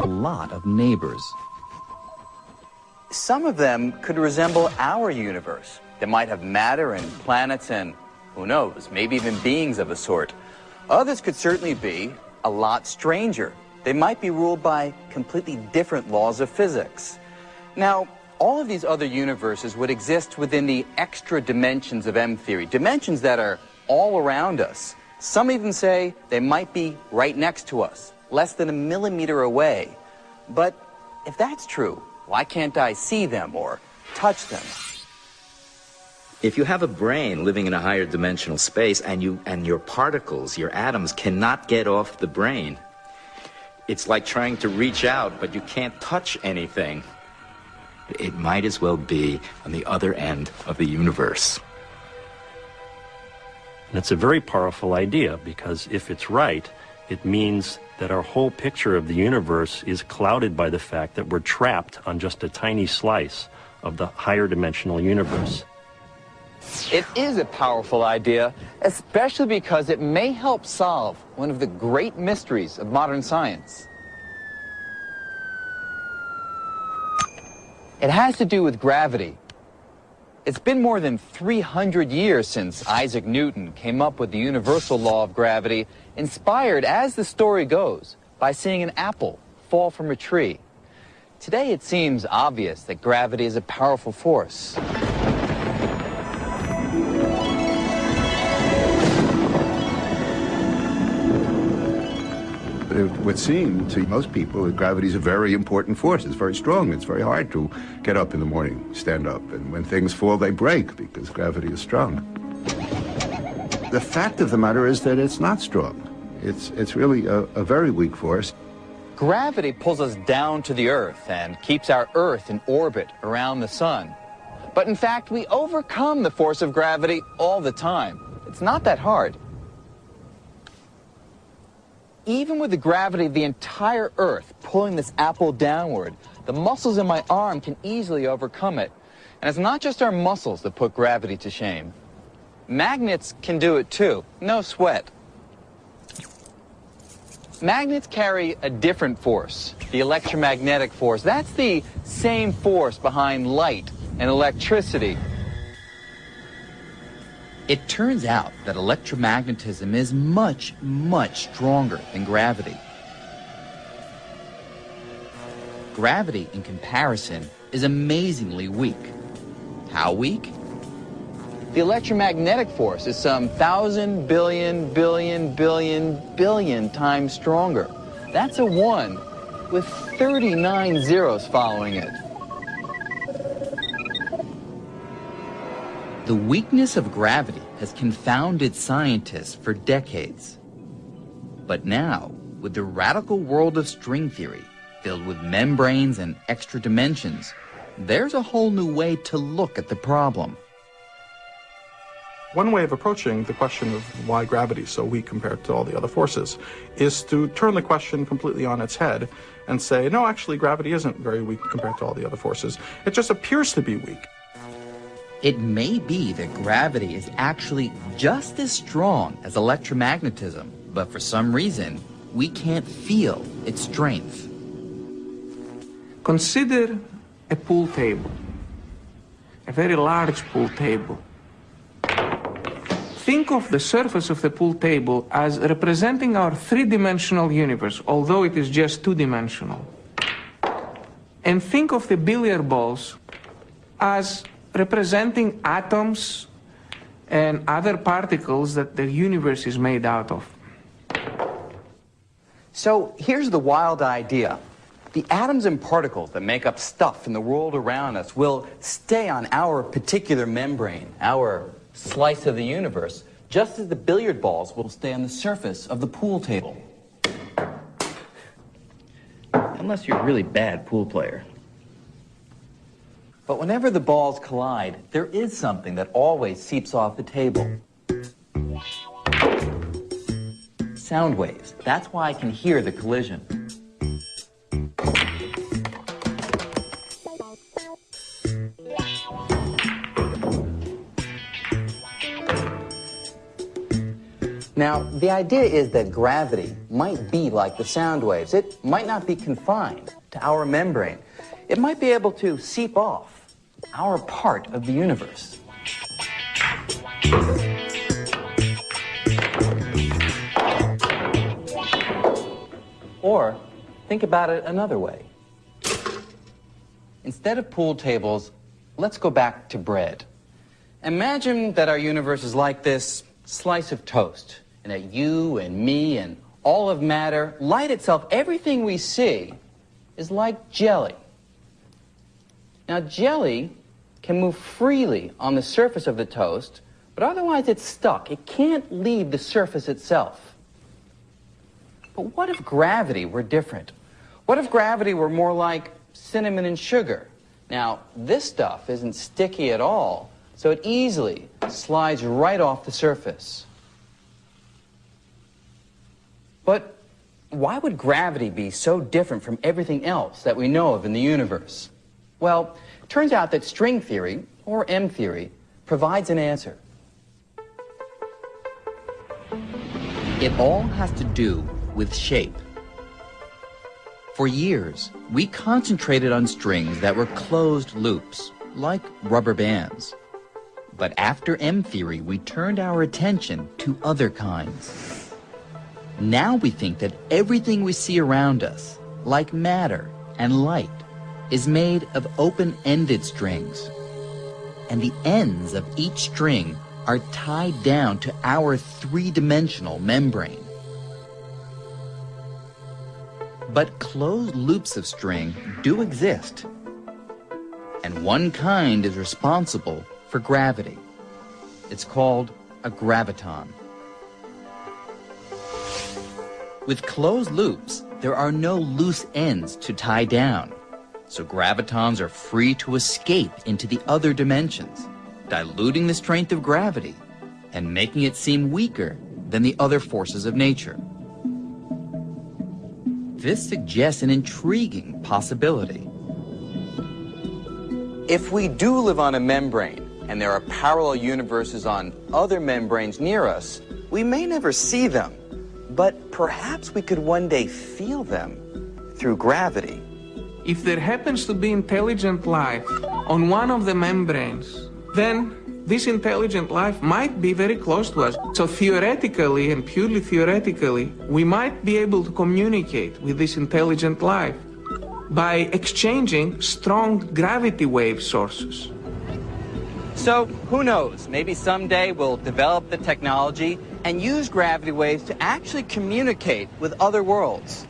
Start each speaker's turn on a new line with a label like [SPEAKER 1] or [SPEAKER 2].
[SPEAKER 1] a lot of neighbors.
[SPEAKER 2] Some of them could resemble our universe. They might have matter and planets and, who knows, maybe even beings of a sort. Others could certainly be a lot stranger. They might be ruled by completely different laws of physics. Now, all of these other universes would exist within the extra dimensions of M-theory, dimensions that are all around us. Some even say they might be right next to us, less than a millimeter away. But if that's true, why can't I see them or touch them?
[SPEAKER 3] If you have a brain living in a higher dimensional space and your particles, your atoms, cannot get off the brain, it's like trying to reach out, but you can't touch anything. It might as well be on the other end of the universe.
[SPEAKER 4] And it's a very powerful idea, because if it's right, it means that our whole picture of the universe is clouded by the fact that we're trapped on just a tiny slice of the higher dimensional universe.
[SPEAKER 2] It is a powerful idea, especially because it may help solve one of the great mysteries of modern science. It has to do with gravity. It's been more than 300 years since Isaac Newton came up with the universal law of gravity, inspired, as the story goes, by seeing an apple fall from a tree. Today it seems obvious that gravity is a powerful force.
[SPEAKER 5] It would seem to most people that gravity is a very important force. It's very strong. It's very hard to get up in the morning, stand up. And when things fall, they break because gravity is strong. The fact of the matter is that it's not strong. It's really a very weak force.
[SPEAKER 2] Gravity pulls us down to the Earth and keeps our Earth in orbit around the sun. But in fact, we overcome the force of gravity all the time. It's not that hard. Even with the gravity of the entire Earth pulling this apple downward, the muscles in my arm can easily overcome it. And it's not just our muscles that put gravity to shame. Magnets can do it too, no sweat. Magnets carry a different force, the electromagnetic force. That's the same force behind light and electricity.
[SPEAKER 1] It turns out that electromagnetism is much, much stronger than gravity. Gravity, in comparison, is amazingly weak. How weak?
[SPEAKER 2] The electromagnetic force is some 1,000 billion, billion, billion, billion times stronger. That's a 1 with 39 zeros following it.
[SPEAKER 1] The weakness of gravity has confounded scientists for decades. But now, with the radical world of string theory, filled with membranes and extra dimensions, there's a whole new way to look at the problem.
[SPEAKER 6] One way of approaching the question of why gravity is so weak compared to all the other forces is to turn the question completely on its head and say, no, actually, gravity isn't very weak compared to all the other forces. It just appears to be weak.
[SPEAKER 1] It may be that gravity is actually just as strong as electromagnetism, but for some reason, we can't feel its strength.
[SPEAKER 7] Consider a pool table, a very large pool table. Think of the surface of the pool table as representing our three-dimensional universe, although it is just two-dimensional. And think of the billiard balls as representing atoms and other particles that the universe is made out of.
[SPEAKER 2] So here's the wild idea. The atoms and particles that make up stuff in the world around us will stay on our particular membrane, our slice of the universe, just as the billiard balls will stay on the surface of the pool table.
[SPEAKER 1] Unless you're a really bad pool player.
[SPEAKER 2] But whenever the balls collide, there is something that always seeps off the table. Sound waves. That's why I can hear the collision. Now, the idea is that gravity might be like the sound waves. It might not be confined to our membrane. It might be able to seep off our part of the universe. Or think about it another way. Instead of pool tables, let's go back to bread. Imagine that our universe is like this slice of toast, and that you and me and all of matter, light itself, everything we see is like jelly. Now, jelly can move freely on the surface of the toast, but otherwise it's stuck. It can't leave the surface itself. But what if gravity were different? What if gravity were more like cinnamon and sugar? Now, this stuff isn't sticky at all, so it easily slides right off the surface. But why would gravity be so different from everything else that we know of in the universe? Well, it turns out that string theory, or M theory, provides an answer.
[SPEAKER 1] It all has to do with shape. For years, we concentrated on strings that were closed loops, like rubber bands. But after M theory, we turned our attention to other kinds. Now we think that everything we see around us, like matter and light, is made of open-ended strings. And the ends of each string are tied down to our three-dimensional membrane. But closed loops of string do exist. And one kind is responsible for gravity. It's called a graviton. With closed loops, there are no loose ends to tie down, so gravitons are free to escape into the other dimensions, diluting the strength of gravity and making it seem weaker than the other forces of nature. This suggests an intriguing possibility.
[SPEAKER 2] If we do live on a membrane, and there are parallel universes on other membranes near us, we may never see them. But perhaps we could one day feel them through gravity.
[SPEAKER 7] If there happens to be intelligent life on one of the membranes, then this intelligent life might be very close to us. So theoretically, and purely theoretically, we might be able to communicate with this intelligent life by exchanging strong gravity wave sources.
[SPEAKER 2] So, who knows? Maybe someday we'll develop the technology and use gravity waves to actually communicate with other worlds.